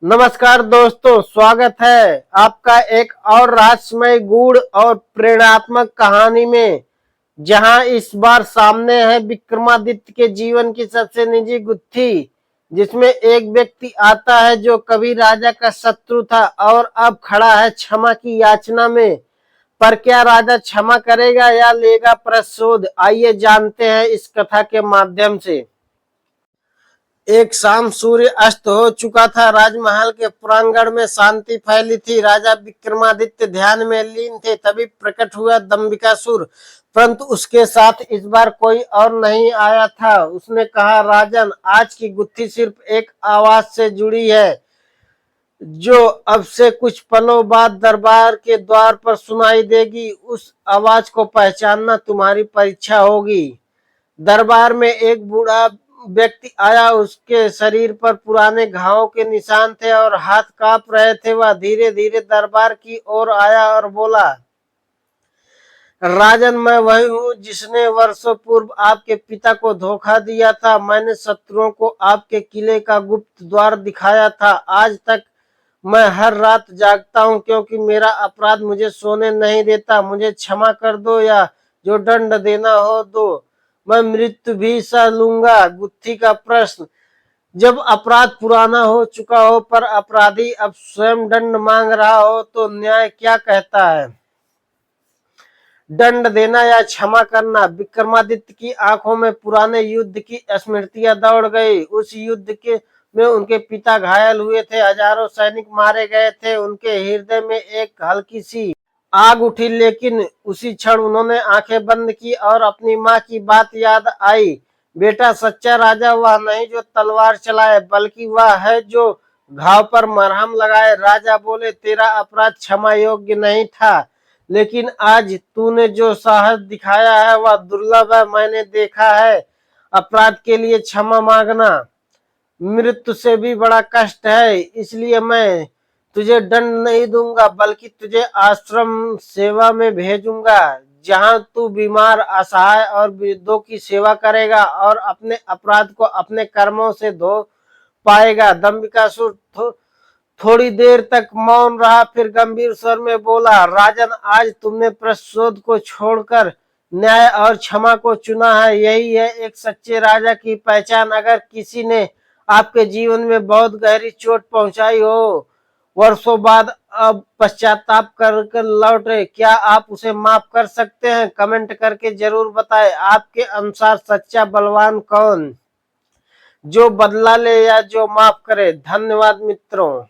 नमस्कार दोस्तों, स्वागत है आपका एक और रहस्यमय गूढ़ और प्रेरणात्मक कहानी में। जहां इस बार सामने है विक्रमादित्य के जीवन की सबसे निजी गुत्थी, जिसमें एक व्यक्ति आता है जो कभी राजा का शत्रु था और अब खड़ा है क्षमा की याचना में। पर क्या राजा क्षमा करेगा या लेगा प्रतिशोध? आइए जानते हैं इस कथा के माध्यम से। एक शाम सूर्य अस्त हो चुका था। राजमहल के प्रांगण में शांति फैली थी। राजा विक्रमादित्य ध्यान में लीन थे। तभी प्रकट हुआ दंबिकासुर, परंतु उसके साथ इस बार कोई और नहीं आया था। उसने कहा, राजन, आज की गुत्थी सिर्फ एक आवाज से जुड़ी है, जो अब से कुछ पलों बाद दरबार के द्वार पर सुनाई देगी। उस आवाज को पहचानना तुम्हारी परीक्षा होगी। दरबार में एक बूढ़ा व्यक्ति आया। उसके शरीर पर पुराने घावों के निशान थे और हाथ कांप रहे थे। वह धीरे धीरे दरबार की ओर आया और बोला, राजन, मैं वही हूँ जिसने वर्षों पूर्व आपके पिता को धोखा दिया था। मैंने शत्रुओं को आपके किले का गुप्त द्वार दिखाया था। आज तक मैं हर रात जागता हूँ, क्योंकि मेरा अपराध मुझे सोने नहीं देता। मुझे क्षमा कर दो, या जो दंड देना हो दो, मैं मृत्यु भी सह लूंगा। गुत्थी का प्रश्न, जब अपराध पुराना हो चुका हो पर अपराधी अब स्वयं दंड मांग रहा हो, तो न्याय क्या कहता है? दंड देना या क्षमा करना? विक्रमादित्य की आंखों में पुराने युद्ध की स्मृतियां दौड़ गई। उस युद्ध के में उनके पिता घायल हुए थे, हजारों सैनिक मारे गए थे। उनके हृदय में एक हल्की सी आग उठी, लेकिन उसी क्षण उन्होंने आंखें बंद की और अपनी माँ की बात याद आई। बेटा, सच्चा राजा वह नहीं जो तलवार चलाए, बल्कि वह है जो घाव पर मरहम लगाए। राजा बोले, तेरा अपराध क्षमा योग्य नहीं था, लेकिन आज तूने जो साहस दिखाया है वह दुर्लभ है। मैंने देखा है, अपराध के लिए क्षमा मांगना मृत्यु से भी बड़ा कष्ट है। इसलिए मैं तुझे दंड नहीं दूंगा, बल्कि तुझे आश्रम सेवा में भेजूंगा, जहां तू बीमार, असहाय और वृद्धों की सेवा करेगा और अपने अपराध को अपने कर्मों से धो पाएगा। दंबिकासुर थोड़ी देर तक मौन रहा, फिर गंभीर स्वर में बोला, राजन, आज तुमने प्रतिशोध को छोड़कर न्याय और क्षमा को चुना है। यही है एक सच्चे राजा की पहचान। अगर किसी ने आपके जीवन में बहुत गहरी चोट पहुंचाई हो, वर्षों बाद अब पश्चाताप कर लौटे, क्या आप उसे माफ कर सकते हैं? कमेंट करके जरूर बताएं। आपके अनुसार सच्चा बलवान कौन, जो बदला ले या जो माफ करे? धन्यवाद मित्रों।